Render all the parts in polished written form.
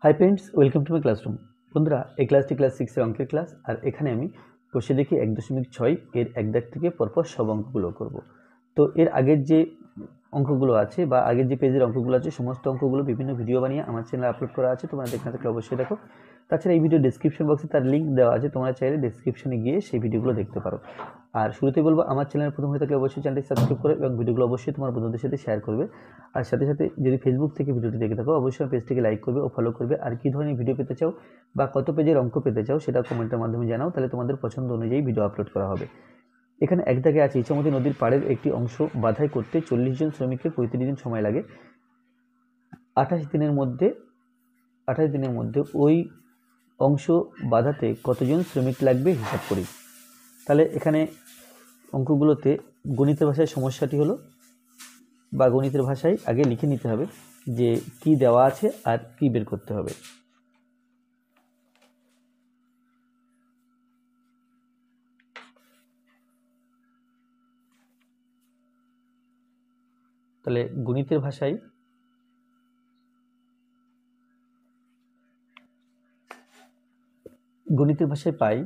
Hi friends, welcome to my classroom. বন্ধুরা, এই ক্লাসটি ক্লাস 6-এর অঙ্কের ক্লাস। আর এখানে আমি কষে দেখি 1.6 এর এক দাগ থেকে পরপর সব অঙ্কগুলো করব। তো এর আগের যে অঙ্কগুলো আছে বা আগের যে পেজের অঙ্কগুলো আছে, সমস্ত অঙ্কগুলো বিভিন্ন ভিডিও বানিয়ে আমার চ্যানেলে আপলোড করা আছে। তোমরা দেখে না থাকলে অবশ্যই দেখো। তাছাড়া এই ভিডিও ডেসক্রিপশন বক্সে তার লিঙ্ক দেওয়া আছে, তোমরা চাইলে ডেসক্রিপশনে গিয়ে সেই ভিডিওগুলো দেখতে পারো। আর শুরুতেই বলবো, আমার চ্যানেল প্রথম হয়ে থাকলে অবশ্যই চ্যানেলটি সাবস্ক্রাইব করে এবং ভিডিওগুলো অবশ্যই তোমার বন্ধুদের সাথে শেয়ার করবে। আর সাথে সাথে যদি ফেসবুক থেকে ভিডিওটি দেখে থাকো, অবশ্যই পেজটিকে লাইক করবে ও ফলো করবে। আর কী ধরনের ভিডিও পেতে চাও বা কত পেজের অঙ্ক পেতে চাও সেটা কমেন্টের মাধ্যমে জানাও, তাহলে তোমাদের পছন্দ অনুযায়ী ভিডিও আপলোড করা হবে। এখানে এক দাগে আছে, ইছামতি নদীর পাড়ের একটি অংশ বাধাই করতে 40 জন শ্রমিকের 35 দিন সময় লাগে। 28 দিনের মধ্যে ওই অংশ বাঁধাতে কতজন শ্রমিক লাগবে হিসাব করি। তাহলে এখানে অঙ্কগুলোতে গণিতের ভাষায় সমস্যাটি হলো, বা গণিতের ভাষায় আগে লিখে নিতে হবে যে কি দেওয়া আছে আর কি বের করতে হবে। তাহলে গণিতের ভাষায় পাই,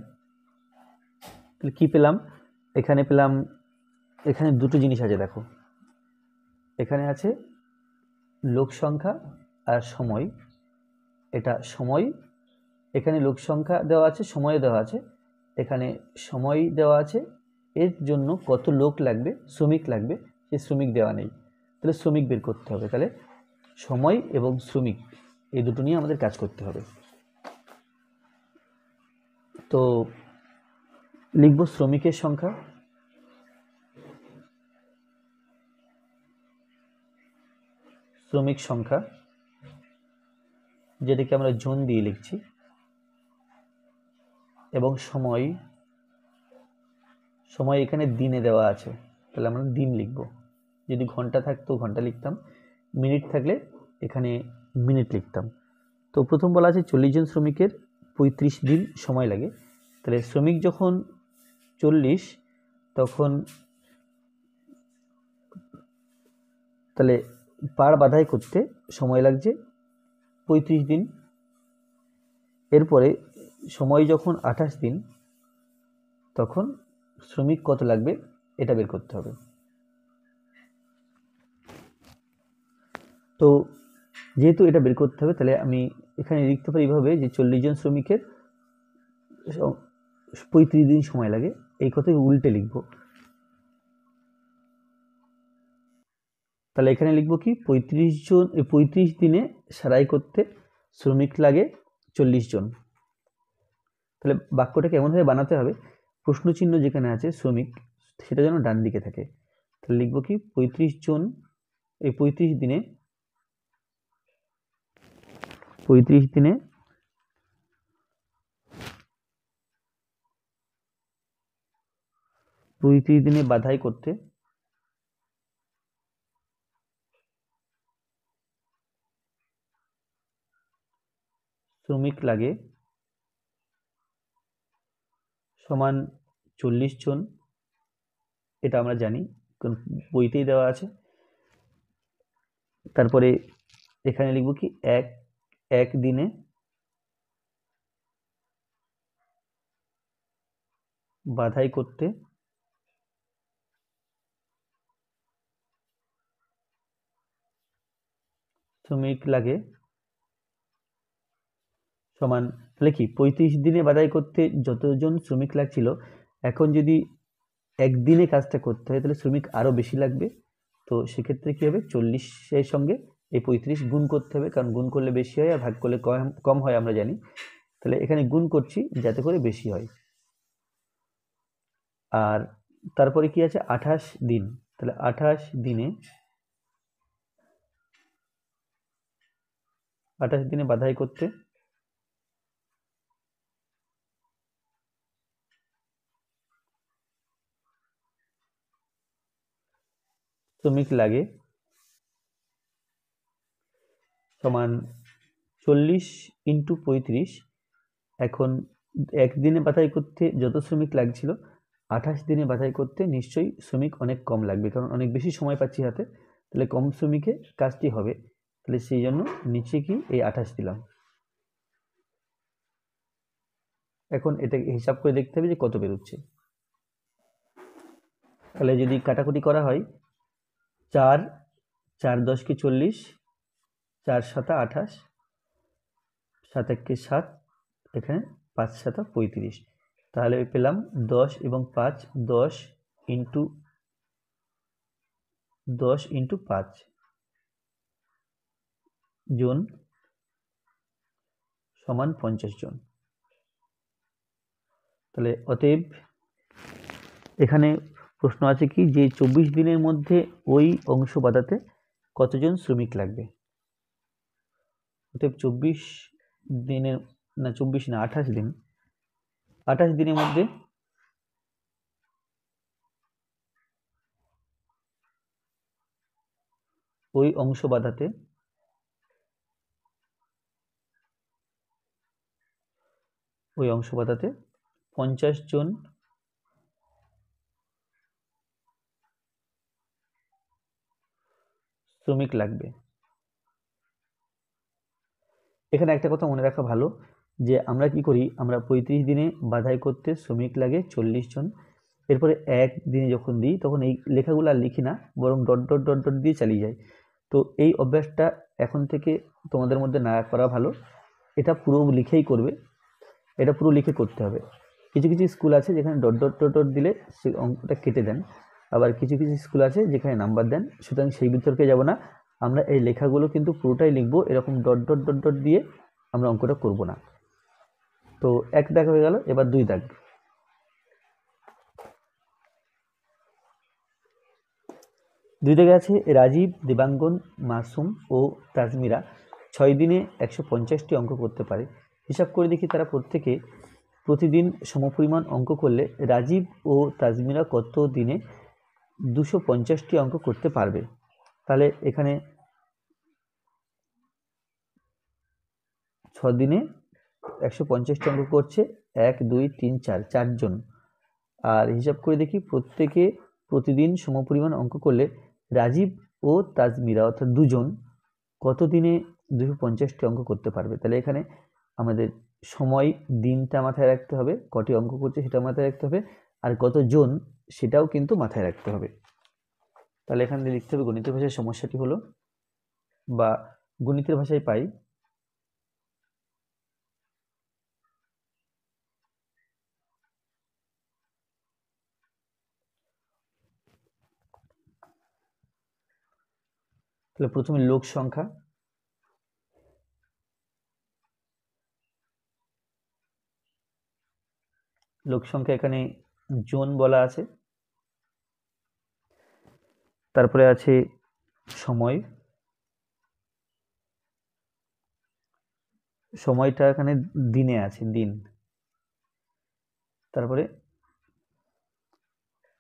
তাহলে কি পেলাম? এখানে দুটো জিনিস আছে, দেখো। এখানে আছে লোক সংখ্যা আর সময়। এটা সময়, এখানে লোক সংখ্যা দেওয়া আছে, সময় দেওয়া আছে। এখানে সময় দেওয়া আছে, এর জন্য কত লোক লাগবে, শ্রমিক লাগবে, সে শ্রমিক দেওয়া নেই। তাহলে শ্রমিক বের করতে হবে। তাহলে সময় এবং শ্রমিক এই দুটো নিয়ে আমাদের কাজ করতে হবে। তো লিখব শ্রমিকের সংখ্যা, শ্রমিক সংখ্যা যেটাকে আমরা জন দিয়ে লিখছি, এবং সময় এখানে দিনে দেওয়া আছে, তাহলে আমরা দিন লিখব। যদি ঘন্টা থাকতো ঘন্টা লিখতাম, মিনিট থাকলে এখানে মিনিট লিখতাম। তো প্রথম বলা আছে 40 জন শ্রমিকের 35 দিন সময় লাগে। তাহলে শ্রমিক যখন 40, তখন তাহলে পাড় বাধাই করতে সময় লাগছে 35 দিন। এরপরে সময় যখন 28 দিন, তখন শ্রমিক কত লাগবে এটা বের করতে হবে। তো যেহেতু এটা বের করতে হবে, তাহলে আমি এখানে লিখতে পারি এইভাবে যে 40 জন শ্রমিকের 35 দিন সময় লাগে, এই কথাই উল্টে লিখব। তাহলে এখানে লিখব কি, 35 দিনে সারাই করতে শ্রমিক লাগে 40 জন। তাহলে বাক্যটা কেমনভাবে বানাতে হবে, প্রশ্ন চিহ্ন যেখানে আছে শ্রমিক, সেটা যেন ডান দিকে থাকে। তাহলে লিখব কি, 35 জন এই 35 দিনে বাধাই করতে শ্রমিক লাগে সমান 40 জন। এটা আমরা জানি, কারণ বইতেই দেওয়া আছে। তারপরে এখানে লিখব কি, এক দিনে বাধাই করতে শ্রমিক লাগে সমান, তাহলে কি 35 দিনে বাধাই করতে যতজন শ্রমিক লাগছিল, এখন যদি একদিনে কাজটা করতে হয় তাহলে শ্রমিক আরও বেশি লাগবে। তো সেক্ষেত্রে কী হবে, 40-এর সঙ্গে এই 35 গুণ করতে হবে, কারণ গুণ করলে বেশি হয় আর ভাগ করলে কম হয় আমরা জানি। তাহলে এখানে গুণ করছি যাতে করে বেশি হয়। আর তারপরে কি আছে, 28 দিন। তাহলে 28 দিনে বাধাই করতে শ্রমিক লাগে সমান 40 × 35। এখন একদিনে বাধাই করতে যত শ্রমিক লাগছিল, 28 দিনে বাধাই করতে নিশ্চয়ই শ্রমিক অনেক কম লাগবে, কারণ অনেক বেশি সময় পাচ্ছি হাতে। তাহলে কম শ্রমিকে কাজটি হবে, তাহলে সেই জন্য নিচে কি এই 28 দিলাম। এখন এটা হিসাব করে দেখতে হবে যে কত বেরোচ্ছে। তাহলে যদি কাটাকুটি করা হয়, 4 4 10 কে 40, 4 7 28, 7 1 কে 7, এখানে 5 7 35। তাহলে পেলাম 10 এবং 5, 10 ইন্টু 5 জন সমান 50 জন। তাহলে অতএব এখানে প্রশ্ন আছে কি যে 24 দিনের মধ্যে ওই অংশ বাঁধাতে কতজন শ্রমিক লাগবে। অতএব 24 দিনের, না 24 না 28 দিন, 28 দিনের মধ্যে ওই অংশ বাঁধাতে 50 জন শ্রমিক লাগবে। এখানে একটা কথা মনে রাখা ভালো যে আমরা কি করি, আমরা 35 দিনে বাধাই করতে শ্রমিক লাগে 40 জন, এরপরে এক দিনে যখন দিই তখন এই লেখাগুলো আর লিখি না, বরং ডট ডট ডট ডট দিয়ে চালিয়ে যাই। তো এই অভ্যাসটা এখন থেকে তোমাদের মধ্যে না করা ভালো, এটা পুরো লিখেই করবে, এটা পুরো লিখে করতে হবে। কিছু কিছু স্কুল আছে যেখানে ডট ডট ডট ডট দিলে সে অঙ্কটা কেটে দেন, আবার কিছু কিছু স্কুল আছে যেখানে নাম্বার দেন। সুতরাং সেই বিতর্কে যাব না, আমরা এই লেখাগুলো কিন্তু পুরোটাই লিখবো, এরকম ডট ডট ডট ডট দিয়ে আমরা অঙ্কটা করব না। তো 1 দাগ হয়ে গেল, এবার 2 দাগ। 2 দাগে আছে রাজীব, দেবাঙ্গন, মাসুম ও তাজমিরা 6 দিনে 150টি অঙ্ক করতে পারে। হিসাব করে দেখি তারা প্রত্যেকে প্রতিদিন সমপরিমাণ অঙ্ক করলে রাজীব ও তাজমিরা কত দিনে 250টি অঙ্ক করতে পারবে। তাহলে এখানে 6 দিনে 150টি অঙ্ক করছে 1 2 3 4 4জন। আর হিসাব করে দেখি প্রত্যেকে প্রতিদিন সমপরিমাণ অঙ্ক করলে রাজীব ও তাজমিরা অর্থাৎ দুজন কত দিনে 250টি অঙ্ক করতে পারবে। তাহলে এখানে আমাদের সময়, দিনটা মাথায় রাখতে হবে, কটি অঙ্ক করছে সেটা মাথায় রাখতে হবে, আর কতজন সেটাও কিন্তু মাথায় রাখতে হবে। তাহলে এখানে লিখতে হবে গণিতের ভাষায় সমস্যাটি হলো, বা গণিতের ভাষায় পাই তাহলে প্রথমে লোক সংখ্যা, লোক সংখ্যা এখানে জন বলা আছে, তারপরে আছে সময়, সময়টা এখানে দিনে আছে দিন, তারপরে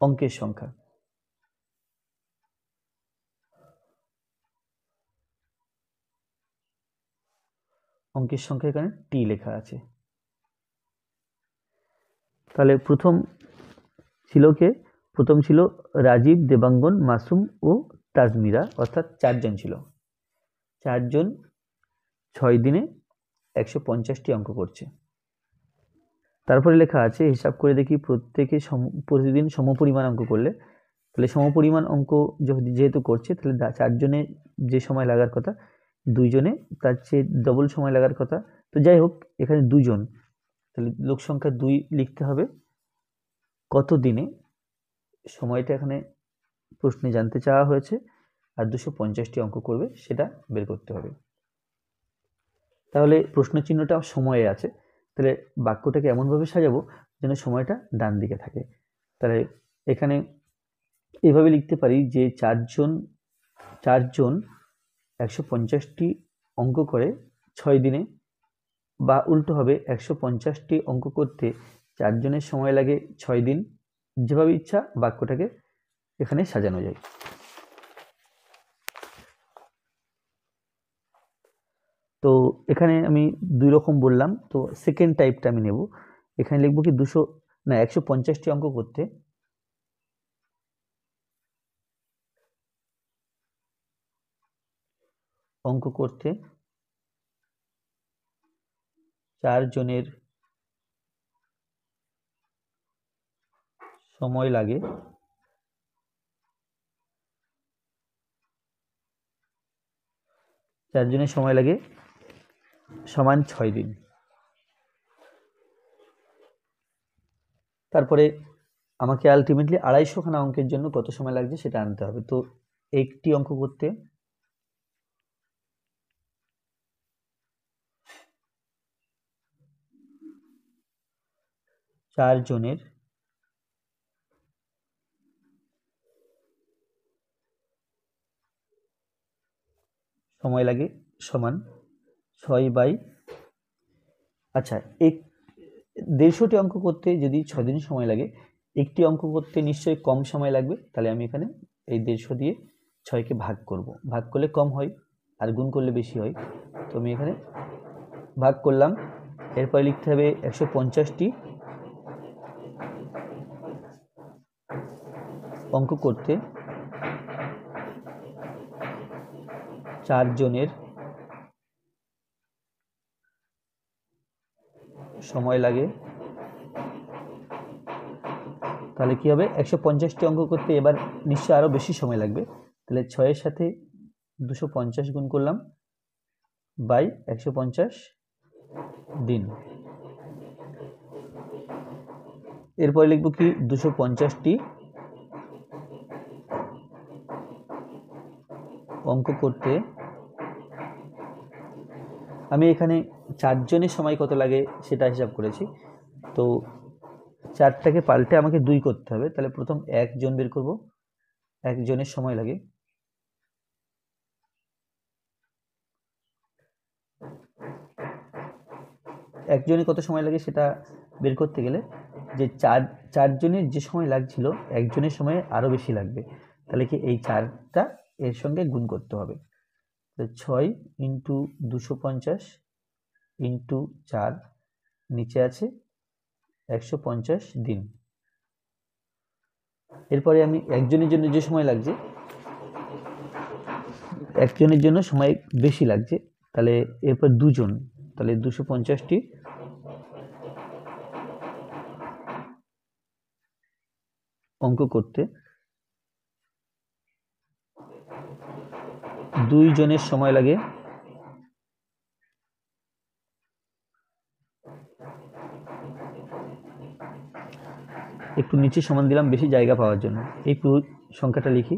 অঙ্কের সংখ্যা, অঙ্কের সংখ্যা এখানে টি লেখা আছে। তাহলে প্রথম ছিল রাজীব, দেবাঙ্গন, মাসুম ও তাজমিরা, অর্থাৎ 4 জন ছিল। 4 জন 6 দিনে 150টি অঙ্ক করছে। তারপরে লেখা আছে হিসাব করে দেখি প্রত্যেকে প্রতিদিন সমপরিমাণ অঙ্ক করলে, তাহলে সমপরিমাণ অঙ্ক যেহেতু করছে তাহলে 4 জনে যে সময় লাগার কথা 2 জনে তার চেয়ে ডবল সময় লাগার কথা। তো যাই হোক এখানে 2 জন, তাহলে লোক সংখ্যা 2 লিখতে হবে। কত দিনে, সময়টা এখানে প্রশ্নে জানতে চাওয়া হয়েছে, আর 250টি অঙ্ক করবে সেটা বের করতে হবে। তাহলে প্রশ্ন চিহ্নটা সময়ে আছে, তাহলে বাক্যটাকে এমনভাবে সাজাবো যেন সময়টা ডান দিকে থাকে। তাহলে এখানে এইভাবে লিখতে পারি যে 4 জন 150টি অঙ্ক করে 6 দিনে, বা উল্টো হবে 150টি অঙ্ক করতে 4 জনের সময় লাগে 6 দিন। যেভাবে ইচ্ছা বাক্যটাকে এখানে সাজানো যায়। তো এখানে আমি 2 রকম বললাম, তো সেকেন্ড টাইপটা আমি নেব। এখানে লিখবো কি 150টি অঙ্ক করতে 4 জনের সময় লাগে 4 জনের সময় লাগে সমান 6 দিন। তারপরে আমাকে আলটিমেটলি 250 খানা অঙ্কের জন্য কত সময় লাগছে সেটা আনতে হবে। তো একটি অঙ্ক করতে 4 জনের সময় লাগে সমান 6/, আচ্ছা 150টি অঙ্ক করতে যদি 6 দিন সময় লাগে, একটি অঙ্ক করতে নিশ্চয়ই কম সময় লাগবে, তাহলে আমি এখানে এই 150 দিয়ে 6কে ভাগ করব। ভাগ করলে কম হয় আর গুণ করলে বেশি হয়, তো আমি এখানে ভাগ করলাম। এরপরে লিখতে হবে 150টি অঙ্ক করতে 4 জনের সময় লাগে। তাহলে কি হবে, 150টি অঙ্ক করতে এবার নিশ্চয়ই আরো বেশি সময় লাগবে, তাহলে 6 এর সাথে 250 গুণ করলাম বাই 150 দিন। এরপরে লিখব কি 250টি অঙ্ক করতে, আমি এখানে 4 জনের সময় কত লাগে সেটা হিসাব করেছি, তো 4টাকে পাল্টে আমাকে 2 করতে হবে, তাহলে প্রথম 1 জন বের করব, 1 জনের সময় লাগে 1 জনে কত সময় লাগে সেটা বের করতে গেলে যে 4 জনের যে সময় লাগছিল 1 জনের সময় আরো বেশি লাগবে, তাহলে কি এই 4টা এর সঙ্গে গুণ করতে হবে। 6 ইন্টু 250 ইন্টু 4, নিচে আছে 150 দিন। এরপরে আমি একজনের জন্য যে সময় লাগছে, একজনের জন্য সময় বেশি লাগছে, তাহলে এরপর 2 জন, তাহলে 250টি অঙ্ক করতে 2 জনের সময় লাগে একটু নিচে সমান দিলাম বেশি জায়গা পাওয়ার জন্য, এই পুরো সংখ্যাটা লিখি।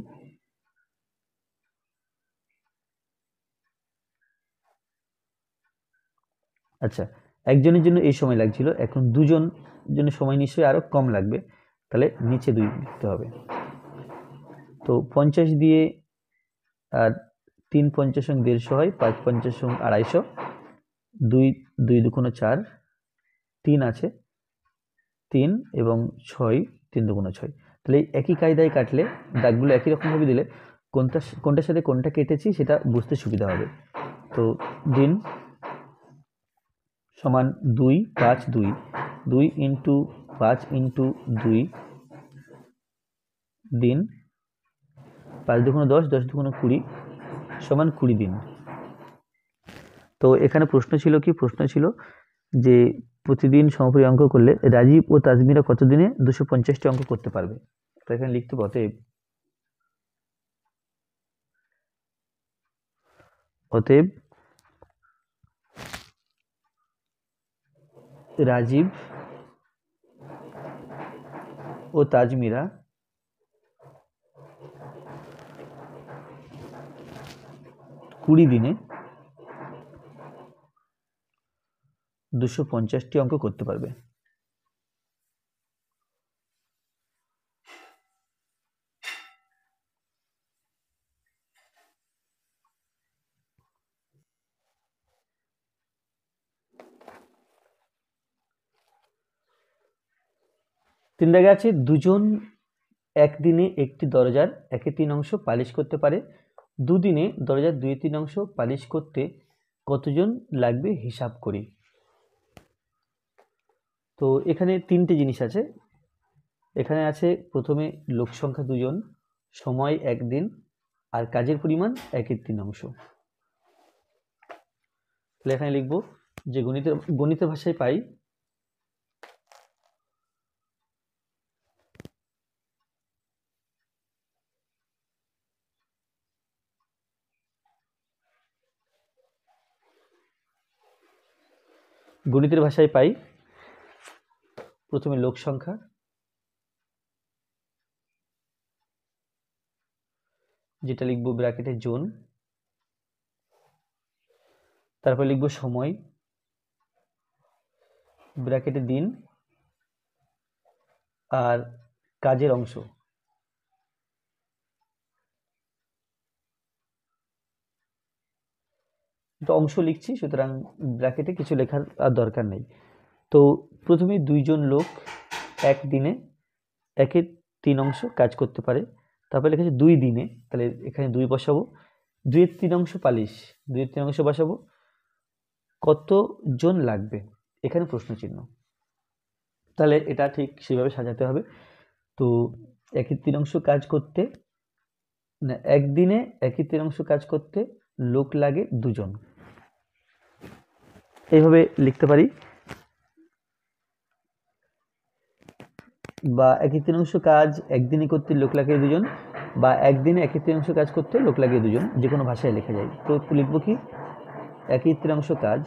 আচ্ছা, একজনের জন্য এই সময় লাগছিল, এখন 2 জন জন্য সময় নিশ্চয়ই আরো কম লাগবে, তাহলে নিচে 2 লিখতে হবে। তো 50 দিয়ে আর 3 50 150 হয়, 5 50 250, 2 2 2 4, 3 আছে 3 এবং 6 3 2 6, তাহলে একই কায়দায় কাটলে দাগগুলো একই রকম ভাবে দিলে কোনটার সাথে কোনটা কেটেছি সেটা বুঝতে সুবিধা হবে। তো দিন সমান 2 5 2, 2 ইন্টু 5 ইন্টু 2 দিন, 5 2 10, 10 2 20 সমান 20 দিন। তো এখানে প্রশ্ন ছিল কি, প্রশ্ন ছিল যে প্রতিদিন সমপরি অঙ্ক করলে রাজীব ও তাজমিরা কত দিনে 250টি অঙ্ক করতে পারবে। তো এখানে লিখতে হবে অতএব রাজীব ও তাজমিরা 20 দিনে 250টি অঙ্ক করতে পারবে। তিন দাগে আছে, দুজন একদিনে একটি দরজার 1/3 অংশ পালিশ করতে পারে, দুদিনে দরজার 2/3 অংশ পালিশ করতে কতজন লাগবে হিসাব করি। তো এখানে 3টে জিনিস আছে, এখানে আছে প্রথমে লোক সংখ্যা 2 জন, সময় 1 দিন আর কাজের পরিমাণ 1/3 অংশ। তাহলে এখানে লিখব যে গণিতের ভাষায় পাই গণিতের ভাষায় পাই প্রথমে লোক সংখ্যা, যেটা লিখবো ব্র্যাকেটে জন, তারপর লিখবো সময় ব্র্যাকেটে দিন, আর কাজের অংশ তো অংশ লিখছি, সুতরাং ব্র্যাকেটে কিছু লেখার আর দরকার নেই। তো প্রথমে 2 জন লোক একদিনে 1/3 অংশ কাজ করতে পারে। তারপরে লেখা আছে 2 দিনে, তাহলে এখানে 2 বসাবো, 2/3 অংশ পালিশ, 2/3 অংশ বসাবো, কতজন লাগবে এখানে প্রশ্ন চিহ্ন। তাহলে এটা ঠিক সেভাবে সাজাতে হবে। তো 1/3 অংশ কাজ করতে, না একদিনে 1/3 অংশ কাজ করতে লোক লাগে 2 জন, এইভাবে লিখতে পারি। বা 1/3 অংশ কাজ একদিনে করতে লোক লাগে 2 জন, বা একদিনে 1/3 অংশ কাজ করতে লোক লাগে 2 জন, যে কোনো ভাষায় লেখা যায়। তো লিখবো কি 1/3 অংশ কাজ,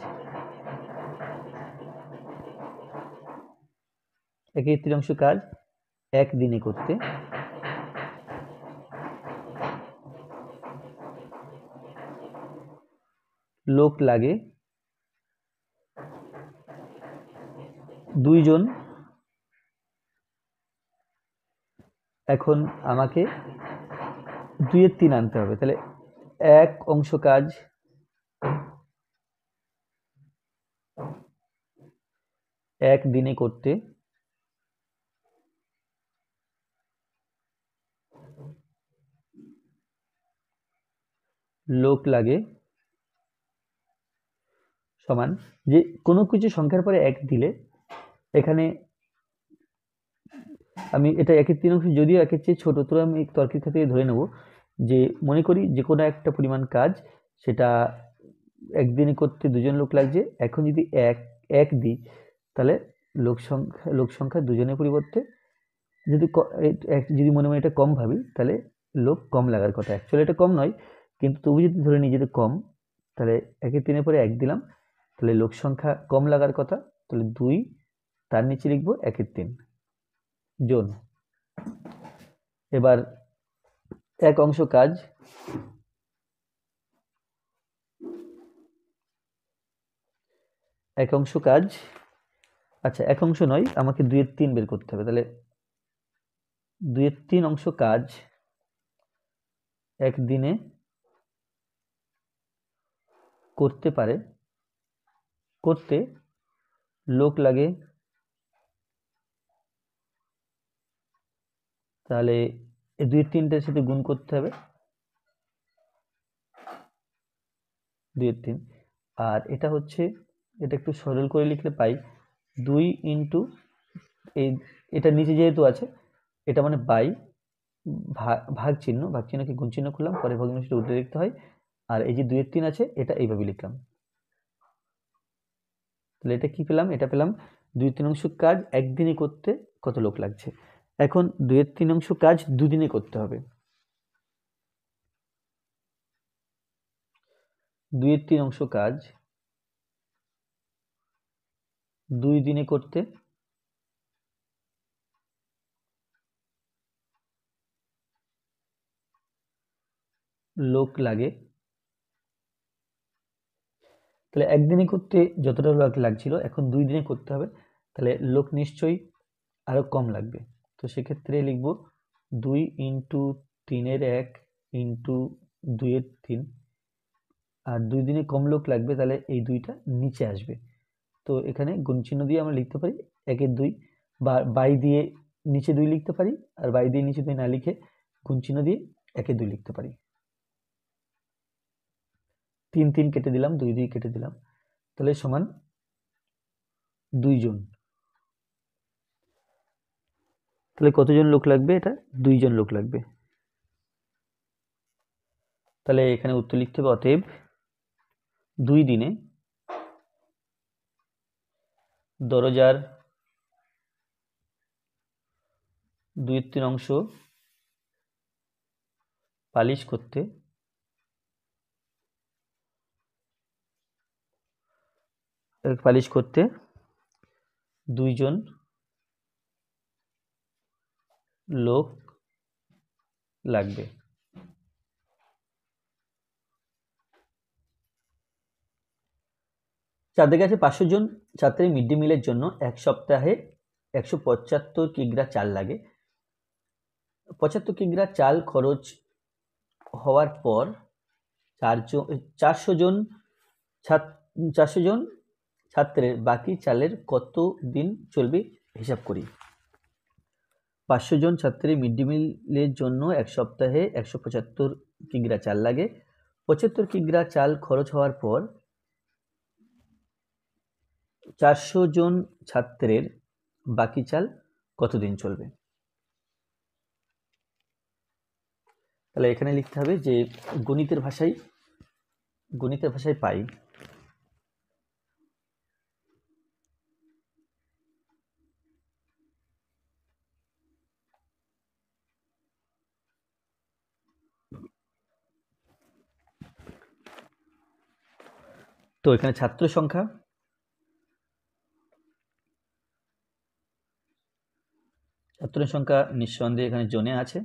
1/3 অংশ কাজ একদিনে করতে লোক লাগে 2 জন। এখন আমাকে 2/3 আনতে হবে, তাহলে 1 অংশ কাজ একদিনে করতে লোক লাগে সমান, যে কোনো কিছু সংখ্যার পরে 1 দিলে এখানে আমি এটা 1/3 অংশ যদিও 1-এর চেয়ে ছোট, তো আমি তর্কের ক্ষেত্রে ধরে নেব যে মনে করি যে কোনো একটা পরিমাণ কাজ সেটা একদিনে করতে 2 জন লোক লাগছে। এখন যদি 1 দিই তাহলে লোক সংখ্যা 2 জনের পরিবর্তে যদি যদি মনে মনে এটা কম ভাবি তাহলে লোক কম লাগার কথা। অ্যাকচুয়ালি এটা কম নয়, কিন্তু তবু যদি ধরে নিই যেটা কম, তাহলে 1/3 পরে 1 দিলাম, তাহলে লোক সংখ্যা কম লাগার কথা, তাহলে 2, তার নিচে লিখবো 1/3 জন। এবার 1 অংশ কাজ আচ্ছা 1 অংশ নয়, আমাকে 2/3 বের করতে হবে, তাহলে 2/3 অংশ কাজ একদিনে করতে লোক লাগে, তাহলে এই 2/3-টার সাথে গুণ করতে হবে 2/3, আর এটা হচ্ছে, এটা একটু সরল করে লিখলে পাই 2 ইন্টু এটা নিচে যেহেতু আছে এটা মানে বাই ভাগ চিহ্নকে গুণ চিহ্ন করলাম, পরে ভগ্নাংশটা উল্টে লিখতে হয়, আর এই যে 2/3 আছে এটা এইভাবে লিখলাম। তাহলে এটা কি পেলাম, এটা পেলাম 2/3 অংশ কাজ একদিনে করতে কত লোক লাগছে। এখন 2/3 অংশ কাজ দুদিনে করতে হবে, 2/3 অংশ কাজ 2 দিনে করতে লোক লাগে, তাহলে একদিনে করতে যতটা লোক লাগছিল এখন 2 দিনে করতে হবে, তাহলে লোক নিশ্চয়ই আরো কম লাগবে। তো সেক্ষেত্রে লিখব 2 ইন্টু 3/1 ইন্টু 2/3, আর 2 দিনে কম লোক লাগবে, তাহলে এই 2টা নিচে আসবে। তো এখানে গুণ চিহ্ন দিয়ে আমরা লিখতে পারি 1/2, বা বাই দিয়ে নিচে 2 লিখতে পারি, আর বাই দিয়ে নিচে 2 না লিখে গুণ চিহ্ন দিয়ে 1/2 লিখতে পারি। 3 কেটে দিলাম, 2 কেটে দিলাম, তাহলে সমান 2 জন। তাহলে কতজন লোক লাগবে, এটা 2 জন লোক লাগবে। তাহলে এখানে উত্তর লিখতে হবে অতএব 2 দিনে দরজার 2/3 অংশ পালিশ করতে পালিশ করতে 2 জন লোক লাগবে। চাঁদের কাছে 500 জন ছাত্রের মিড ডে মিলের জন্য এক সপ্তাহে 175 কিগ্রা চাল লাগে। 75 কিগ্রা চাল খরচ হওয়ার পর 400 জন ছাত্রের বাকি চালের কত দিন চলবে হিসাব করি। 500 জন ছাত্রের মিড ডে মিলের জন্য এক সপ্তাহে 175 কিগ্রা চাল লাগে। 75 কিগ্রা চাল খরচ হওয়ার পর 400 জন ছাত্রের বাকি চাল কতদিন চলবে। তাহলে এখানে লিখতে হবে যে গণিতের ভাষায় পাই তো এখানে ছাত্র সংখ্যা নিঃসন্দেহে এখানে জনে আছে।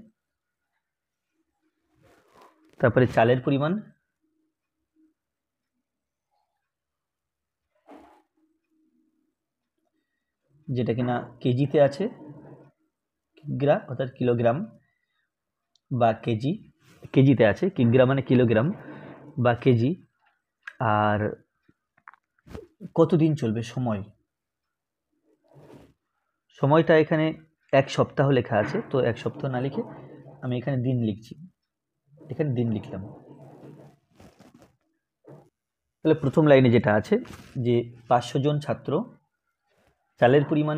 তারপরে চালের পরিমাণ, যেটা কিনা কেজিতে আছে, কিগ্রা অর্থাৎ কিলোগ্রাম বা কেজিতে আছে, কিগ্রা মানে কিলোগ্রাম বা কেজি। আর কতদিন চলবে সময়টা এখানে 1 সপ্তাহ লেখা আছে, তো 1 সপ্তাহ না লিখে আমি এখানে দিন লিখছি, এখানে দিন লিখলাম। তাহলে প্রথম লাইনে যেটা আছে যে 500 জন ছাত্র, চালের পরিমাণ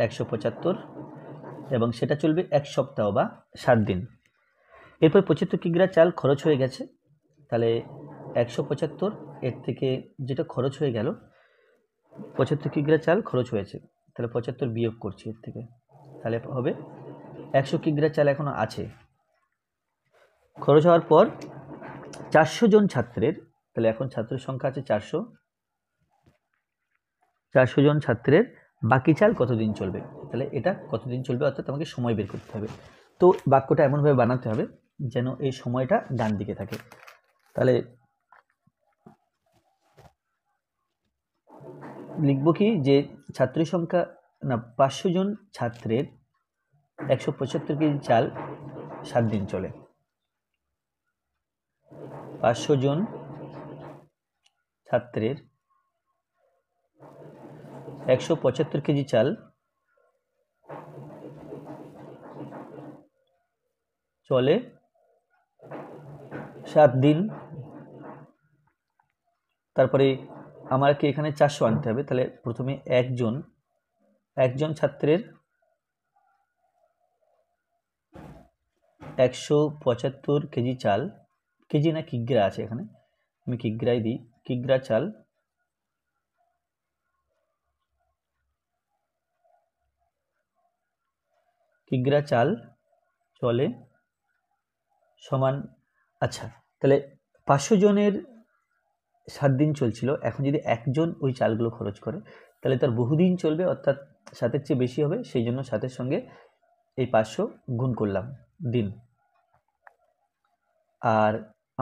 175 এবং সেটা চলবে 1 সপ্তাহ বা 7 দিন। এরপর 75 কিগ্রা চাল খরচ হয়ে গেছে, তাহলে 175 এর থেকে যেটা খরচ হয়ে গেল, 75 কিগ্রা চাল খরচ হয়েছে, তাহলে 75 বিয়োগ করছি এর থেকে, তাহলে হবে 100 কিগ্রা চাল এখনো আছে। খরচ হওয়ার পর 400 জন ছাত্রের, তাহলে এখন ছাত্রের সংখ্যা আছে 400 জন ছাত্রের বাকি চাল কতদিন চলবে, তাহলে এটা কতদিন চলবে অর্থাৎ আমাকে সময় বের করতে হবে। তো বাক্যটা এমনভাবে বানাতে হবে যেন এই সময়টা ডান দিকে থাকে। তাহলে লিখব কি যে ছাত্রের সংখ্যা 500 জন ছাত্রের 175 কেজি চাল 7 দিন চলে। 500 জন ছাত্রের 175 কেজি চাল চলে 7 দিন। তারপরে আমাকে এখানে 400 আনতে হবে, তাহলে প্রথমে একজন ছাত্রের 175 কেজি চাল, কেজি না কিগ্রা আছে এখানে, আমি কিগ্রাই দিই, কিগ্রা চাল চলে সমান। আচ্ছা, তাহলে 500 জনের 7 দিন চলছিল, এখন যদি একজন ওই চালগুলো খরচ করে তাহলে তার বহুদিন চলবে, অর্থাৎ 7-এর চেয়ে বেশি হবে, সেই জন্য 7-এর সঙ্গে এই 500 গুণ করলাম দিন। আর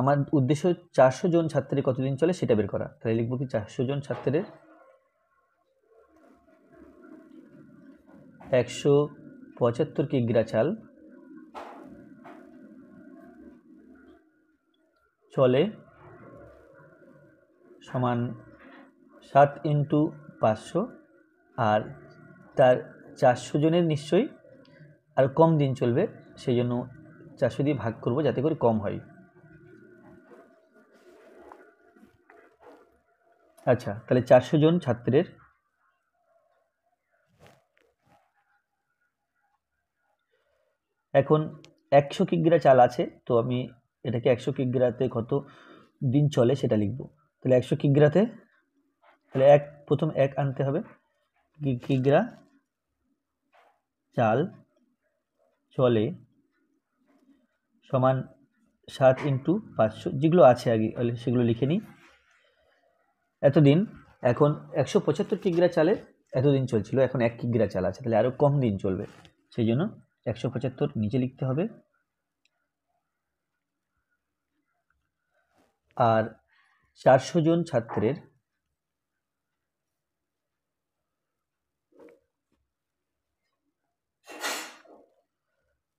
আমার উদ্দেশ্য 400 জন ছাত্রের কতদিন চলে সেটা বের করা, তাহলে লিখব কি 400 জন ছাত্রের 175 কিগ্রা চাল চলে সমান 7 × 500, আর তার 400 জনের নিশ্চয়ই আর কম দিন চলবে, সেই জন্য 400 দিয়ে ভাগ করব যাতে করে কম হয়। আচ্ছা, তাহলে 400 জন ছাত্রের এখন 100 কিগ্রা চাল আছে, তো আমি এটাকে 100 কিগ্রাতে কত দিন চলে সেটা লিখব। তাহলে 100 কিগ্রাতে, তাহলে প্রথম 1 আনতে হবে, কিগ্রা চাল চলে সমান 7 × 500, যেগুলো আছে আগে সেগুলো লিখে নিই। এতদিন এখন 175 কিগ্রা চালে এতদিন চলছিল, এখন 1 কিগ্রা চাল আছে, তাহলে আরও কম দিন চলবে, সেই জন্য 175 নিচে লিখতে হবে। আর 400 জন ছাত্রের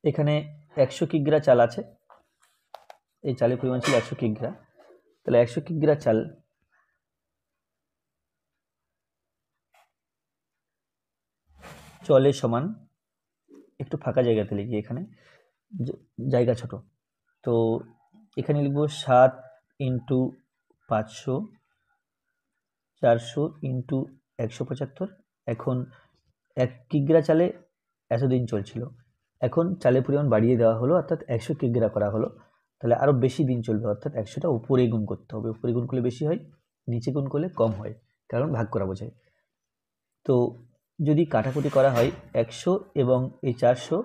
এখানে 100 কিগ্রা চাল আছে, এই চালের পরিমাণ ছিল 100 কিগ্রা, তাহলে 100 কিগ্রা চাল চলে সমান, একটু ফাঁকা জায়গাতে লিখি, এখানে জায়গা ছোট, তো এখানে লিখব 7 ইন্টু 500, 400 ইন্টু 175। এখন 1 কিগ্রা চালে এতদিন চলছিল, এখন চালের পরিমাণ বাড়িয়ে দেওয়া হলো, অর্থাৎ 100 কিগ্রা করা হলো, তাহলে আরও বেশি দিন চলবে, অর্থাৎ 100টা উপরে গুণ করতে হবে, উপরে গুণ করলে বেশি হয়, নিচে গুণ করলে কম হয়, কারণ ভাগ করা বোঝায়। তো যদি কাটাকুটি করা হয় 100 এবং এই 400,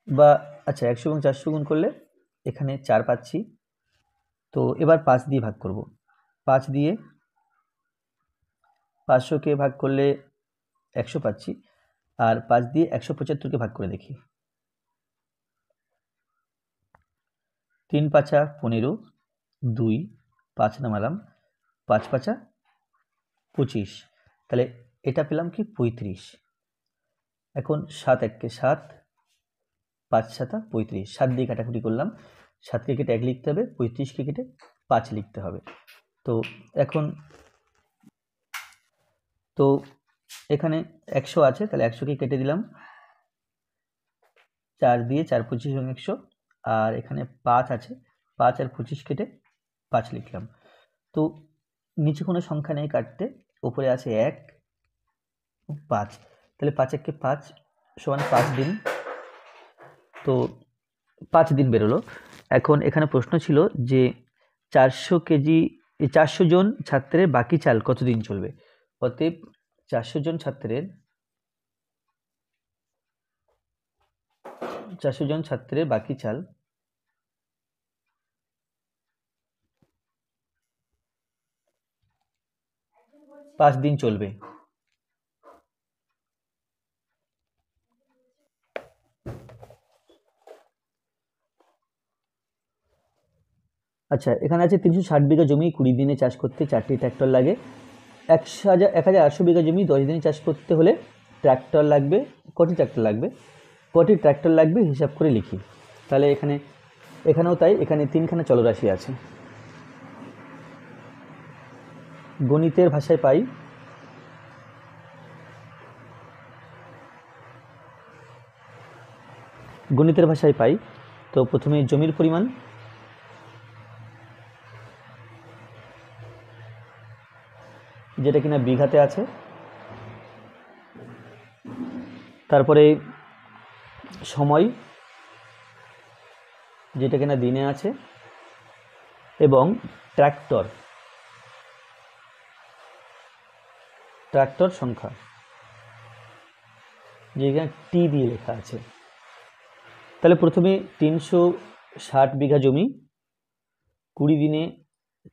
বা আচ্ছা 100 এবং 400 গুণ করলে এখানে 4 পাচ্ছি, তো এবার 5 দিয়ে ভাগ করব, 5 দিয়ে 500কে ভাগ করলে 100 পাচ্ছি, আর 5 দিয়ে 175কে ভাগ করে দেখি, 3 পাঁচা 15, 2 5 নামালাম, 5 পাঁচা 25, তাহলে এটা পেলাম কি 35। এখন 7 1কে 7, 5 7 35, 7 দিয়ে কাটাকুটি করলাম, 7কে কেটে 1 লিখতে হবে, 35কে কেটে 5 লিখতে হবে। তো এখন তো এখানে 100 আছে, তাহলে 100কে কেটে দিলাম, 4 দিয়ে 4 25 এবং 100, আর এখানে 5 আছে, 5 আর 25 কেটে 5 লিখলাম। তো নিচে কোনো সংখ্যা নেই কাটতে, উপরে আছে 1 5, তাহলে 5 1কে 5 সমান 5 দিন, তো 5 দিন বেরোলো। এখন এখানে প্রশ্ন ছিল যে 400 জন ছাত্রের বাকি চাল কতদিন চলবে, অতএব 400 জন ছাত্রের 400 জন ছাত্রের বাকি চাল পাঁচ দিন চলবে। আচ্ছা, এখানে আছে 360 বিঘা জমি 20 দিনে চাষ করতে 4টি ট্র্যাক্টর লাগে, 1800 বিঘা জমি 10 দিনে চাষ করতে হলে ট্র্যাক্টর লাগবে, কটি ট্র্যাক্টর লাগবে, কটি ট্র্যাক্টর লাগবে হিসাব করে লিখি। তাহলে এখানেও তাই, এখানে 3খানা চলরাশি আছে, গণিতের ভাষায় পাই, তো প্রথমে জমির পরিমাণ, যেটা কিনা বিঘাতে আছে, তারপরে সময়, যেটা কিনা দিনে আছে, এবং ট্র্যাক্টর সংখ্যা, যেখানে টি দিয়ে লেখা আছে। তাহলে প্রথমে 360 বিঘা জমি 20 দিনে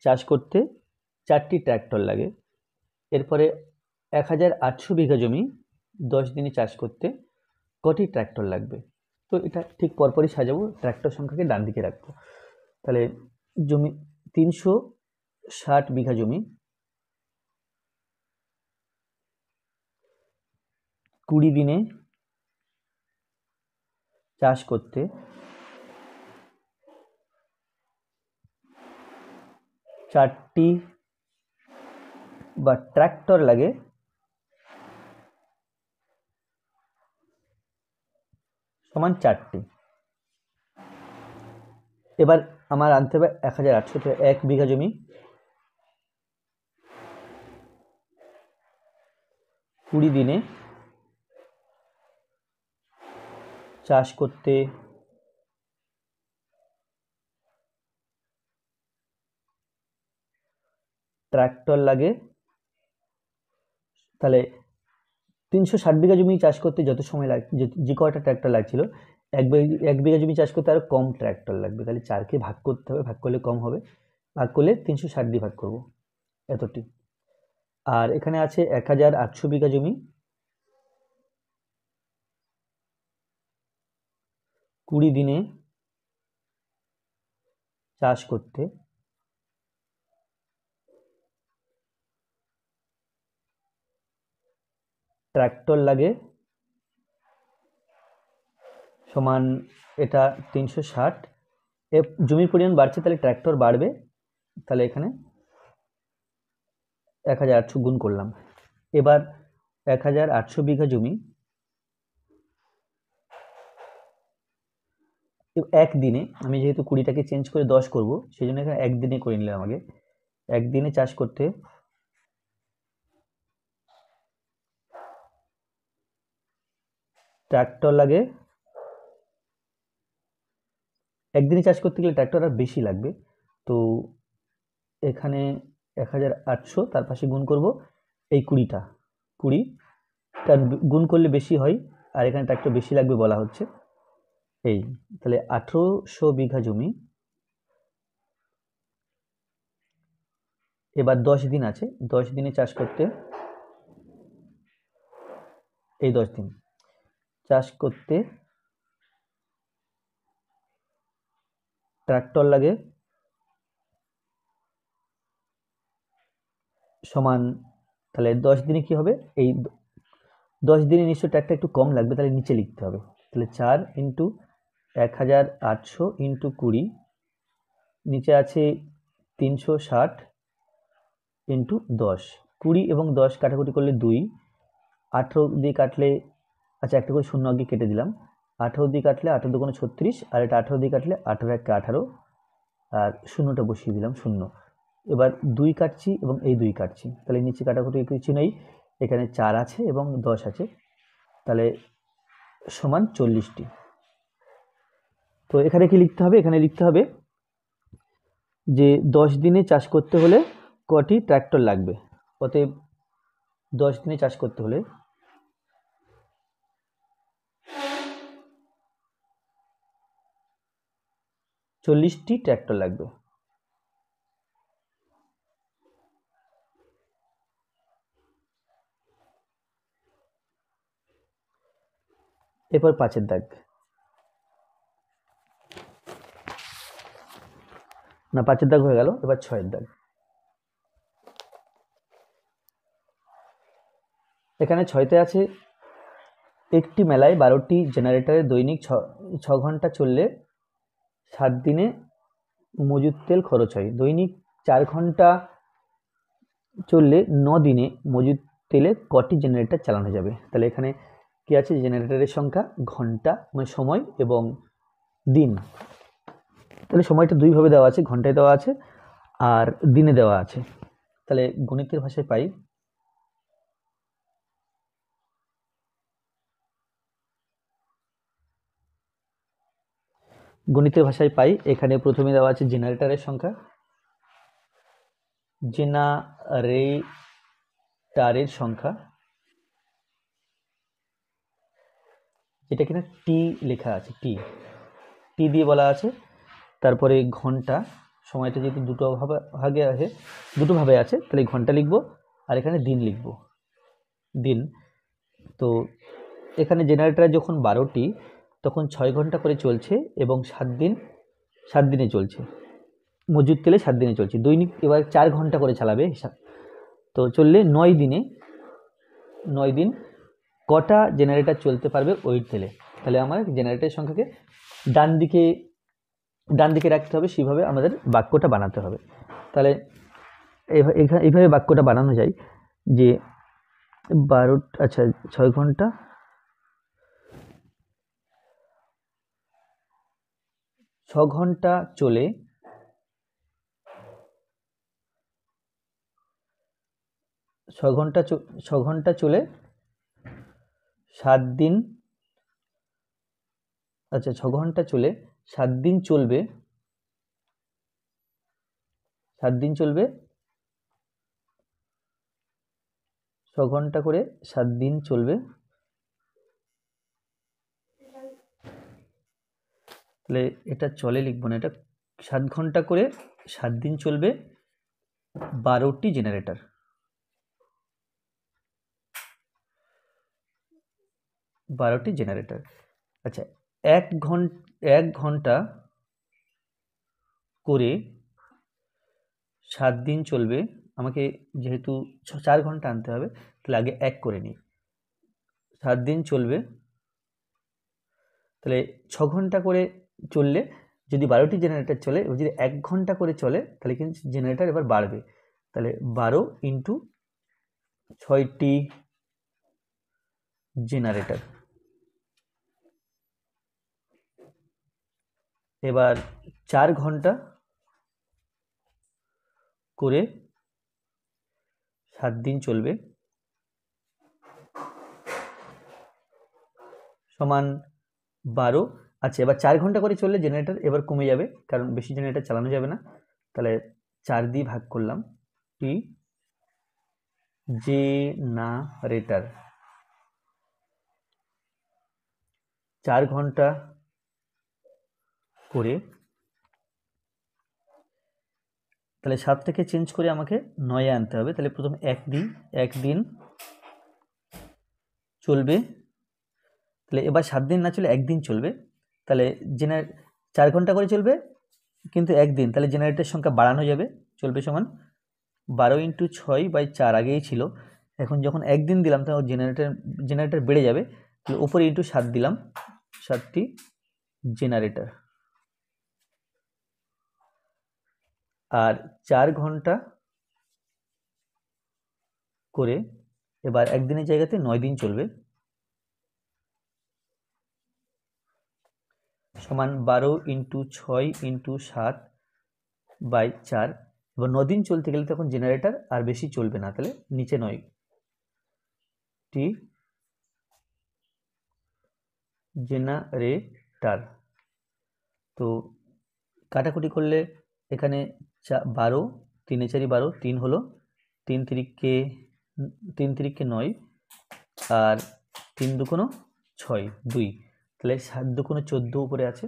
চাষ করতে 4টি ট্র্যাক্টর লাগে, এরপরে 1800 বিঘা জমি 10 দিনে চাষ করতে কটি ট্র্যাক্টর লাগবে। তো এটা ঠিক পরপরই সাজাবো, ট্র্যাক্টর সংখ্যাকে ডান দিকে রাখবো। তাহলে জমি 360 বিঘা জমি 20 দিনে চাষ করতে 4টি বা ট্র্যাক্টর লাগে, সমান 4টি। এবার আমার আনতে হবে 1800, 1 বিঘা জমি 20 দিনে চাষ করতে ট্র্যাক্টর লাগে, তাহলে 360 বিঘা জমি চাষ করতে যত সময় যে কয়টা ট্র্যাক্টর লাগছিল, 1 বিঘা জমি চাষ করতে আরও কম ট্র্যাক্টর লাগবে, তাহলে 4কে ভাগ করতে হবে, ভাগ করলে কম হবে, ভাগ করলে 360 দিয়ে ভাগ করব, এতটি। আর এখানে আছে 1800 বিঘা জমি, 20 দিনে চাষ করতে ট্রাক্টর লাগে সমান এটা 360। জমির পরিমাণ বাড়ছে তাহলে ট্রাক্টর বাড়বে, তাহলে এখানে 1800 গুণ করলাম। এবার 1800 বিঘা জমি একদিনে, আমি যেহেতু 20টাকে চেঞ্জ করে 10 করব সেই জন্য এখানে একদিনে করে নিলাম আগে। একদিনে চাষ করতে ট্রাক্টর লাগে, একদিনে চাষ করতে গেলে ট্রাক্টর আর বেশি লাগবে, তো এখানে 1800 তার পাশে গুণ করব এই 20টা, 20 তার গুণ করলে বেশি হয়, আর এখানে ট্রাক্টর বেশি লাগবে বলা হচ্ছে এই, তাহলে 1800 বিঘা জমি। এবার 10 দিন আছে, 10 দিনে চাষ করতে, এই 10 দিন চাষ করতে ট্রাক্টর লাগে সমান, তাহলে 10 দিনে কি হবে, এই 10 দিনে নিশ্চয় ট্রাক্টর একটু কম লাগবে, তাহলে নিচে লিখতে হবে, তাহলে 4 ইন্টু 1800 ইন্টু 20, নিচে আছে 360 ইন্টু 10, 20 এবং 10 কাটাকুটি করলে 2, 18 দিয়ে কাটলে, আচ্ছা একটা করে শূন্য আগে কেটে দিলাম, 18 দিয়ে কাটলে 18 দুগুণে 36, আর এটা 18 দিয়ে কাটলে 18 একে 18, আর শূন্যটা বসিয়ে দিলাম শূন্য। এবার 2 কাটছি এবং এই 2 কাটছি, তাহলে নিচে কাটাকুটি কিছু নেই, এখানে 4 আছে এবং 10 আছে, তাহলে সমান 40টি। তো এখানে কি লিখতে হবে, এখানে লিখতে হবে যে 10 দিনে চাষ করতে হলে কটি ট্রাক্টর লাগবে, অতএব 10 দিনে চাষ করতে হলে 40টি ট্রাক্টর লাগবে। এরপর 5-এর দাগ, না 5-এর দাগ হয়ে গেল, এবার 6-এর দাগ। এখানে 6তে আছে একটি মেলায় 12টি জেনারেটরে দৈনিক 6 ঘন্টা চললে 7 দিনে মজুদ তেল খরচ হয়। দৈনিক 4 ঘন্টা চললে 9 দিনে মজুদ তেলে কটি জেনারেটর চালানো যাবে। তাহলে এখানে কি আছে, জেনারেটরের সংখ্যা, ঘন্টা মানে সময় এবং দিন। তাহলে সময়টা দুইভাবে দেওয়া আছে, ঘন্টায় দেওয়া আছে আর দিনে দেওয়া আছে। তাহলে গণিতের ভাষায় পাই, এখানে প্রথমে দেওয়া আছে জেনারেটরের সংখ্যা, জেনারেটরের সংখ্যা যেটা কিনা টি লেখা আছে, টি দিয়ে বলা আছে। তারপরে ঘন্টা, সময়টা যেহেতু দুটো ভাবে আছে তাহলে ঘন্টা লিখবো, আর এখানে দিন লিখবো, দিন। তো এখানে জেনারেটর যখন 12টি তখন 6 ঘন্টা করে চলছে এবং 7 দিনে চলছে, মজুদ তেলে 7 দিনে চলছে। দৈনিক এবার 4 ঘন্টা করে চালাবে হিসাব, তো চললে 9 দিন কটা জেনারেটর চলতে পারবে ওই তেলে। তাহলে আমার জেনারেটরের সংখ্যাকে ডান দিকে রাখতে হবে, সেইভাবে আমাদের বাক্যটা বানাতে হবে। তাহলে এইভাবে বাক্যটা বানানো যায় যে 6 ঘন্টা 6 ঘন্টা চলে 7 দিন, 6 ঘন্টা চলে 7 দিন চলবে, 6 ঘন্টা করে 7 দিন চলবে, তাহলে এটা চলে লিখবো না, এটা 7 ঘন্টা করে 7 দিন চলবে 12টি জেনারেটর। আচ্ছা, এক ঘন্টা করে 7 দিন চলবে। আমাকে যেহেতু 4 ঘন্টা আনতে হবে, তাহলে আগে 1 করে নিই। 7 দিন চলবে, তাহলে 6 ঘন্টা করে চললে যদি 12টি জেনারেটর চলে, যদি 1 ঘন্টা করে চলে তাহলে কিন্তু জেনারেটর এবার বাড়বে। তাহলে 12 ইন্টু 6টি জেনারেটর। এবার 4 ঘন্টা করে 7 দিন চলবে সমান 12। আচ্ছা, এবার 4 ঘন্টা করে চললে জেনারেটর এবার কমে যাবে, কারণ বেশি জেনারেটর চালানো যাবে না। তাহলে 4 দিয়ে ভাগ করলাম, টি জেনারেটর 4 ঘন্টা করে, তাহলে 7 থেকে চেঞ্জ করে আমাকে 9-এ আনতে হবে। তাহলে প্রথম 1 দিন চলবে, তাহলে এবার 7 দিন না চলে 1 দিন চলবে। তাহলে 4 ঘন্টা করে চলবে কিন্তু 1 দিন, তাহলে জেনারেটরের সংখ্যা বাড়ানো যাবে। চলবে সমান 12 ইন্টু 6/4 আগেই ছিল, এখন যখন 1 দিন দিলাম তখন জেনারেটর বেড়ে যাবে। তাহলে উপরে ইন্টু 7 দিলাম, 7টি জেনারেটর। আর 4 ঘন্টা করে এবার 1 দিনের জায়গাতে 9 দিন চলবে, সমান 12 ইন্টু 6 ইন্টু 7/4। এবার 9 দিন চলতে গেলে তখন জেনারেটর আর বেশি চলবে না, তাহলে নিচে 9টি জেনারেটর। তো কাটাকুটি করলে এখানে 12, 3 এ 4 12, 3 হলো, 3 তিরিকে 9 আর 3 দুগুণ 6, 2, তাহলে 7 দুগুণ 14 উপরে আছে,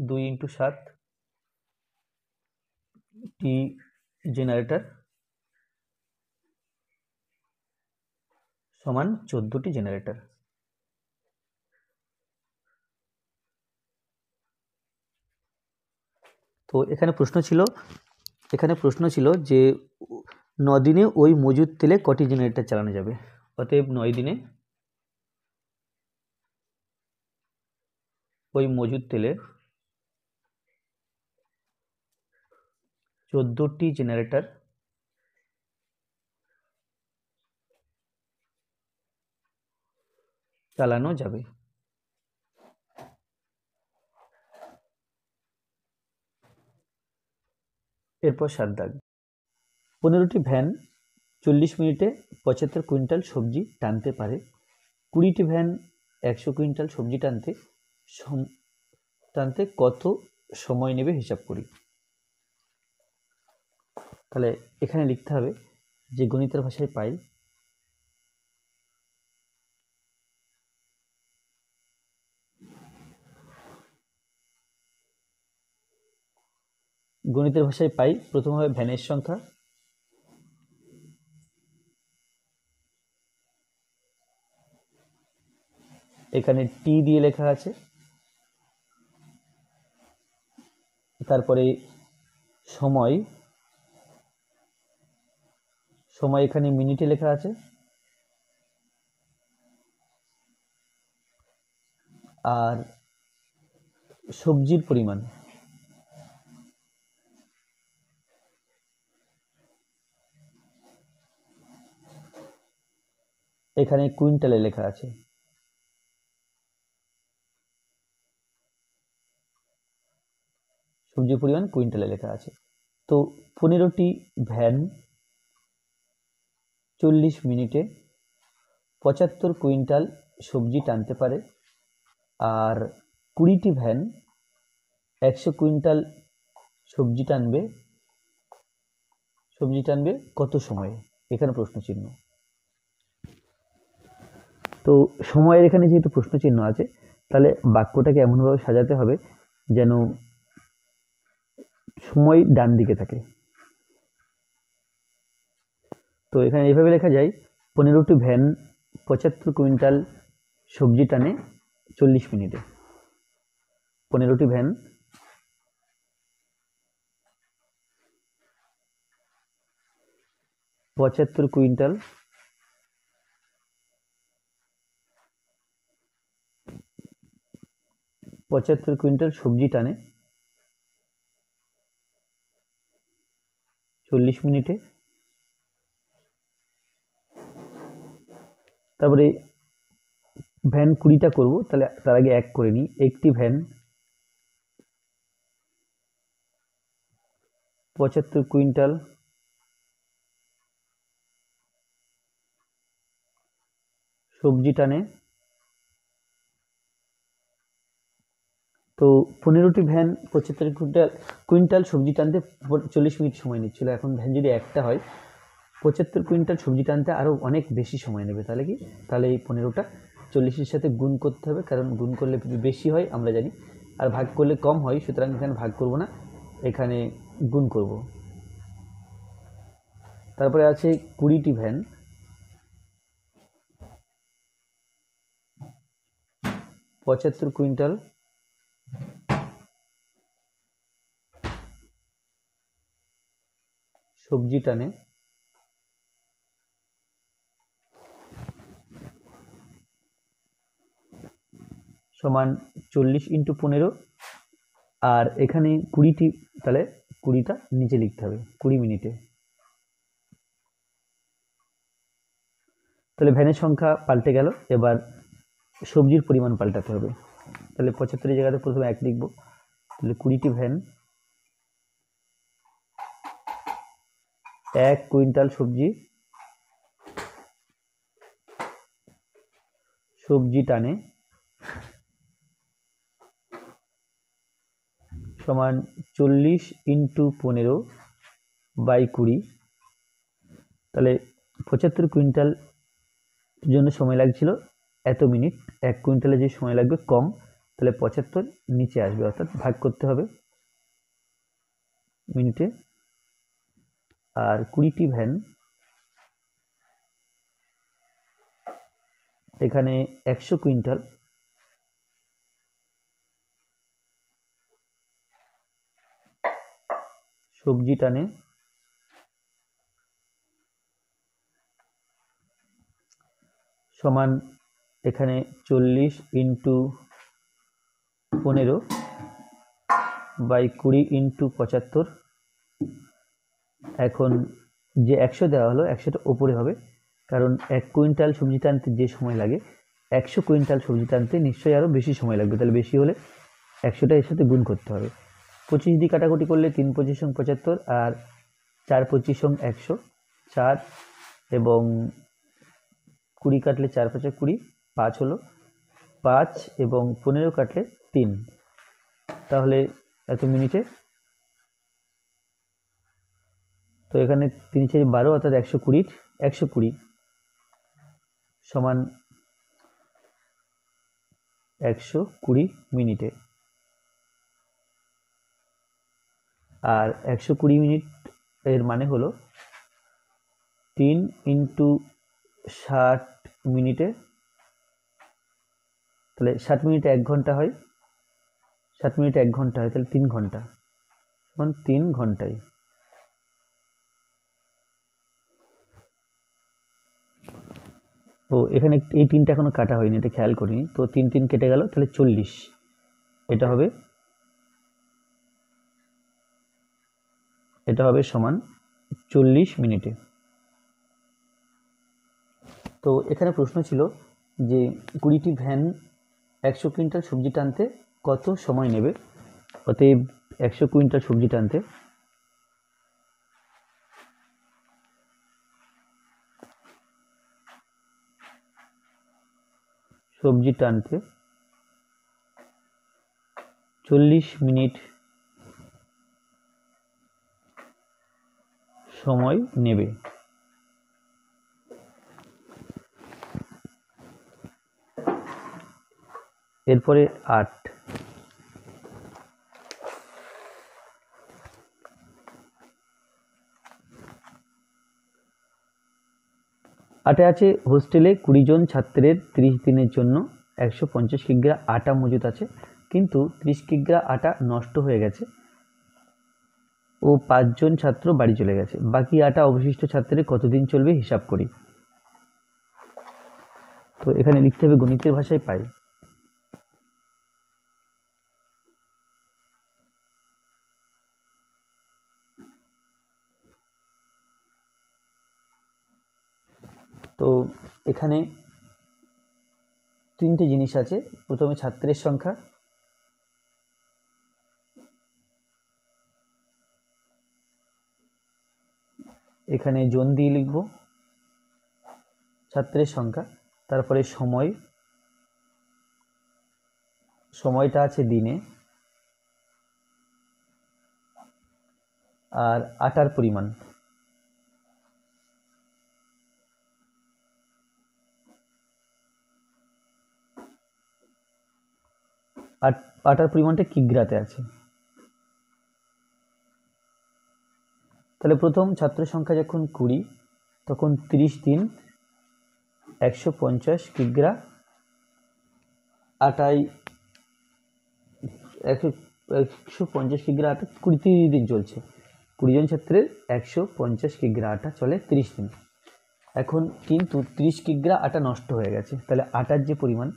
2 ইন্টু 7টি জেনারেটর সমান 14টি জেনারেটর। তো এখানে প্রশ্ন ছিল যে 9 দিনে ওই মজুদ তেলে কটি জেনারেটর চালানো যাবে। অতএব 9 দিনে ওই মজুদ তেলে 14টি জেনারেটর চালানো যাবে। এরপর 7 দাগ, 15টি ভ্যান 40 মিনিটে 75 কুইন্টাল সবজি টানতে পারে। 20টি ভ্যান 100 কুইন্টাল সবজি টানতে কত সময় নেবে হিসাব করি। তাহলে এখানে লিখতে হবে যে গণিতের ভাষায় পাই, প্রথম হবে ভ্যানের সংখ্যা, এখানে টি দিয়ে লেখা আছে, তারপরে সময় এখানে মিনিটে লেখা আছে, আর সবজির পরিমাণ এখানে কুইন্টালে লেখা আছে। সবজির পরিমাণ কুইন্টালে লেখা আছে। তো 15টি ভ্যান 40 মিনিটে 75 কুইন্টাল সবজি টানতে পারে, আর 20টি ভ্যান 100 কুইন্টাল সবজি টানবে কত সময়ে, এখানে প্রশ্ন চিহ্ন। তো সময়ের এখানে যেহেতু প্রশ্ন চিহ্ন আছে, তাহলে বাক্যটাকে এমনভাবে সাজাতে হবে যেন সময় ডান দিকে থাকে। তো এখানে এইভাবে লেখা যায় 15টি ভ্যান 75 কুইন্টাল সবজি টানে 40 মিনিটে। 15টি ভ্যান 75 কুইন্টাল সবজি টানে 40 মিনিটে। তারপরে ভ্যান 20টা করব, তাহলে তার আগে এক করে নিই। একটি ভ্যান 75 কুইন্টাল সবজি টানে। তো 15টি ভ্যান 75 কুইন্টাল সবজি টানতে 40 মিনিট সময় নিচ্ছিল। এখন ভ্যান যদি একটা হয় 75 কুইন্টাল সবজি টানতে আরও অনেক বেশি সময় নেবে। তাহলে কি, তাহলে এই 15টা 40-এর সাথে গুণ করতে হবে, কারণ গুণ করলে বেশি হয় আমরা জানি, আর ভাগ করলে কম হয়। সুতরাং এখানে ভাগ করব না, এখানে গুণ করব। তারপরে আছে 20টি ভ্যান 75 কুইন্টাল সবজি টানে সমান 40 × 15, আর এখানে 20টি, তাহলে 20টা নিচে লিখতে হবে 20 মিনিটে। তাহলে ভ্যানের সংখ্যা পাল্টে গেল, এবার সবজির পরিমাণ পাল্টাতে হবে। তাহলে 75 জায়গাতে প্রথমে 1 লিখব। তাহলে 20টি ভ্যান 1 কুইন্টাল সবজি টানে সমান 40 × 15/20। তাহলে 75 কুইন্টাল জন্য সময় লাগছিল এত মিনিট, 1 কুইন্টালে যে সময় লাগবে কম, তাহলে 75 নিচে আসবে, অর্থাৎ ভাগ করতে হবে মিনিটে। আর 20টি ভ্যান এখানে 100 কুইন্টাল সবজি টানে সমান এখানে 40 × 15/20 × 75। এখন যে 100 দেওয়া হলো 100টা ওপরে হবে, কারণ 1 কুইন্টাল সবজি টানতে যে সময় লাগে 100 কুইন্টাল সবজি টানতে নিশ্চয়ই আরও বেশি সময় লাগবে। তাহলে বেশি হলে 100টা এর সাথে গুণ করতে হবে। 25 দিয়ে কাটাকুটি করলে 3 25 75, আর 4 25 100, 4 এবং 20 কাটলে 4 5 20, 5 হলো 5 এবং 15 কাটলে 3, তাহলে এত মিনিটে। তো এখানে 3 4 12, অর্থাৎ 120 সমান 120 মিনিটে। আর 120 মিনিট এর মানে হলো 3 × 60 মিনিটে। তাহলে 60 মিনিটে 1 ঘন্টা হয়, 60 মিনিটে 1 ঘন্টা হয়, তাহলে 3 ঘন্টা, সমান 3 ঘন্টায়। ও এখানে এই 3টা এখনো কাটা হয়নি, এটা খেয়াল করিনি। তো 3 3 কেটে গেল, তাহলে 40, এটা হবে সমান 40 মিনিটে। তো এখানে প্রশ্ন ছিল যে 20টি ভ্যান 100 কুইন্টাল সবজি টানতে কত সময় নেবে। অতএব 100 কুইন্টাল সবজি টানতে সবজি টানতে 40 মিনিট সময় নেবে। এরপরে 8, আটে আছে হোস্টেলে 20 জন ছাত্রের 30 দিনের জন্য 150 কিগ্রা আটা মজুত আছে, কিন্তু 30 কিগ্রা আটা নষ্ট হয়ে গেছে ও 5 জন ছাত্র বাড়ি চলে গেছে। বাকি আটা অবশিষ্ট ছাত্রের কতদিন চলবে হিসাব করি। তো এখানে লিখতে হবে গণিতের ভাষায় পাই। তো এখানে তিনটে জিনিস আছে। প্রথমে ছাত্রের সংখ্যা, এখানে জন দিয়ে লিখব ছাত্রের সংখ্যা, তারপরে সময়টা আছে দিনে, আর আটার পরিমাণ। আটার পরিমাণটা কিগ্রাতে আছে। তাহলে প্রথম ছাত্র সংখ্যা যখন 20, তখন 30 দিন 150 কিগ্রা আটায় 150 কিগ্রা আটা 30 দিন চলছে। 20 জন ছাত্রের 150 কিগ্রা আটা চলে 30 দিন। এখন কিন্তু 30 কিগ্রা আটা নষ্ট হয়ে গেছে, তাহলে আটার যে পরিমাণ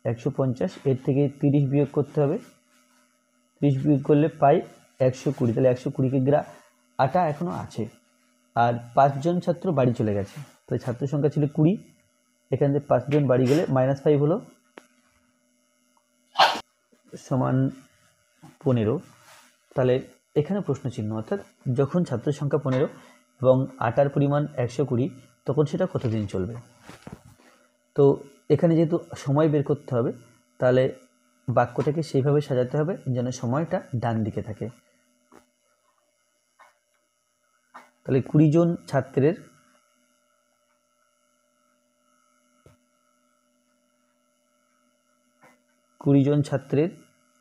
150, এর থেকে 30 বিয়োগ করতে হবে। 30 বিয়োগ করলে পাই 120, তাহলে 120 কিগ্রা আটা এখনো আছে। আর 5 জন ছাত্র বাড়ি চলে গেছে, তাহলে ছাত্র সংখ্যা ছিল 20, এখান থেকে 5 জন বাড়ি গেলে -5 হলো সমান 15। তাহলে এখানে প্রশ্ন চিহ্ন, অর্থাৎ যখন ছাত্র সংখ্যা 15 এবং আটার পরিমাণ 120, তখন সেটা কতদিন চলবে। তো এখানে যেহেতু সময় বের করতে হবে, তাহলে বাক্যটাকে সেইভাবে সাজাতে হবে যেন সময়টা ডান দিকে থাকে। তাহলে 20 জন ছাত্রের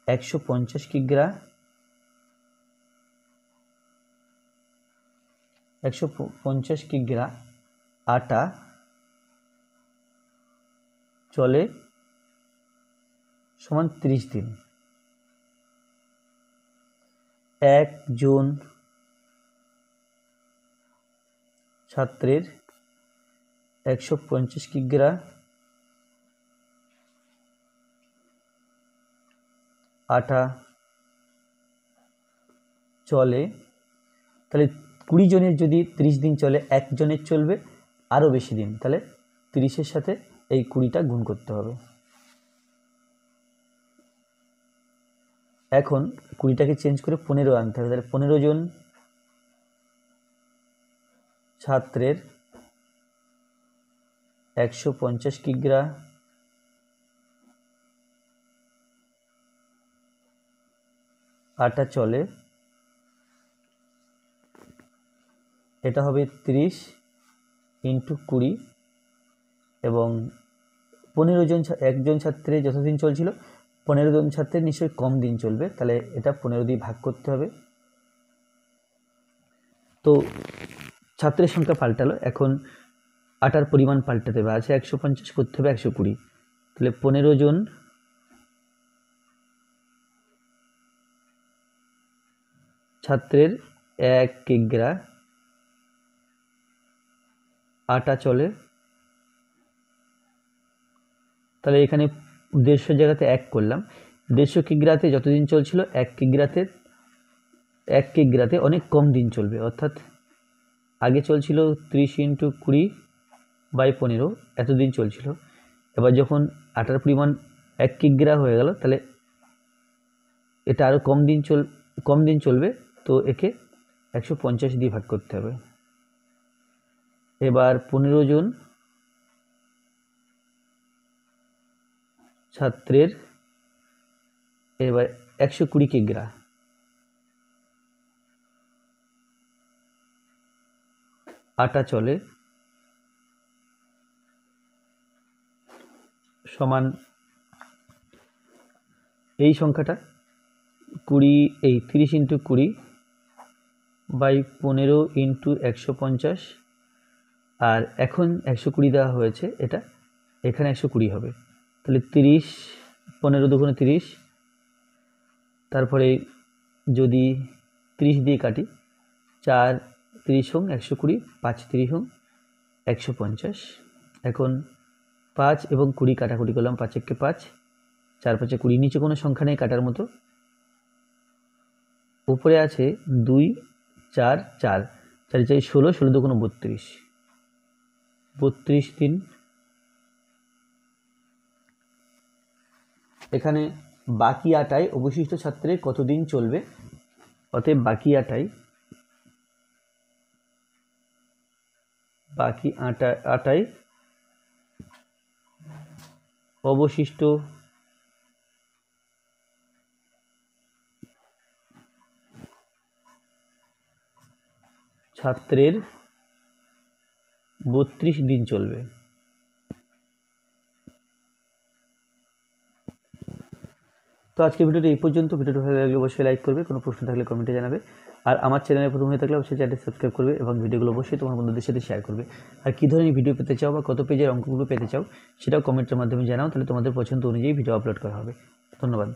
150 কিগ্রা 150 কিগ্রা আটা চলে সমান 30 দিন। 1 জন ছাত্রের 150 কিগ্রা আটা চলে, তাহলে 20 জনের যদি 30 দিন চলে, 1 জনের চলবে আরও বেশি দিন, তাহলে 30-এর সাথে এই 20টা গুণ করতে হবে। এখন 20টাকে চেঞ্জ করে 15 আনতে হবে, তাহলে 15 জন ছাত্রের 150 কিগ্রা আটা চলে, এটা হবে 30 × 20, এবং 15 জন, একজন ছাত্রের যতদিন চলছিল 15 জন ছাত্রের নিশ্চয়ই কম দিন চলবে, তাহলে এটা 15 দিয়ে ভাগ করতে হবে। তো ছাত্রের সংখ্যা পাল্টালো, এখন আটার পরিমাণ পাল্টাতে হবে, আছে 150 করতে হবে 120, তাহলে 15 জন ছাত্রের 1 কিগ্রা আটা চলে, তাহলে এখানে 150 জায়গাতে 1 করলাম। 150 কিগ্রাতে যতদিন চলছিল 1 কিগ্রাতে অনেক কম দিন চলবে, অর্থাৎ আগে চলছিল 30 × 20/15, এতদিন চলছিল। এবার যখন আটার পরিমাণ 1 কিগ্রা হয়ে গেল, তাহলে এটা আরও কম দিন চলবে, তো একে 150 দিয়ে ভাগ করতে হবে। এবার 15 জন ছাত্রের এবার 120 কিগ্রা আটা চলে, সমান এই সংখ্যাটা 30 × 20/15 × 150, আর এখন 120 দেওয়া হয়েছে, এটা এখানে 120 হবে, তাহলে 30, 15 দুগুণে 30, তারপরে যদি 30 দিয়ে কাটি, 4 30 হোক 120, 5 30 হোক 150। এখন 5 এবং 20 কাটাকুটি করলাম, 5 একে 5, 4 5 20, নিচে কোনো সংখ্যা নেই কাটার মতো, উপরে আছে 2 4 4, 4 4 16, 16 দুগুণে 32, 32 3। এখানে বাকি আটায় অবশিষ্ট ছাত্রের কতদিন চলবে, অতএব বাকি আটায় অবশিষ্ট ছাত্রের 32 দিন চলবে। তো আজকে ভিডিওটা এই পর্যন্ত। ভিডিওটা ভালো লাগলে অবশ্যই লাইক করবে, কোনো প্রশ্ন থাকলে কমেন্টে জানাবে, আর আমার চ্যানেলে প্রথম হয়ে থাকলে অবশ্যই চ্যানেলটি সাবস্ক্রাইব করবে এবং ভিডিওগুলো অবশ্যই তোমার বন্ধুদের সাথে শেয়ার করবে। আর কী ধরনের ভিডিও পেতে চাও বা কত পেজের অঙ্কগুলো পেতে চাও সেটাও কমেন্টের মাধ্যমে জানাও, তাহলে তোমাদের পছন্দ অনুযায়ী ভিডিও আপলোড করা হবে। ধন্যবাদ।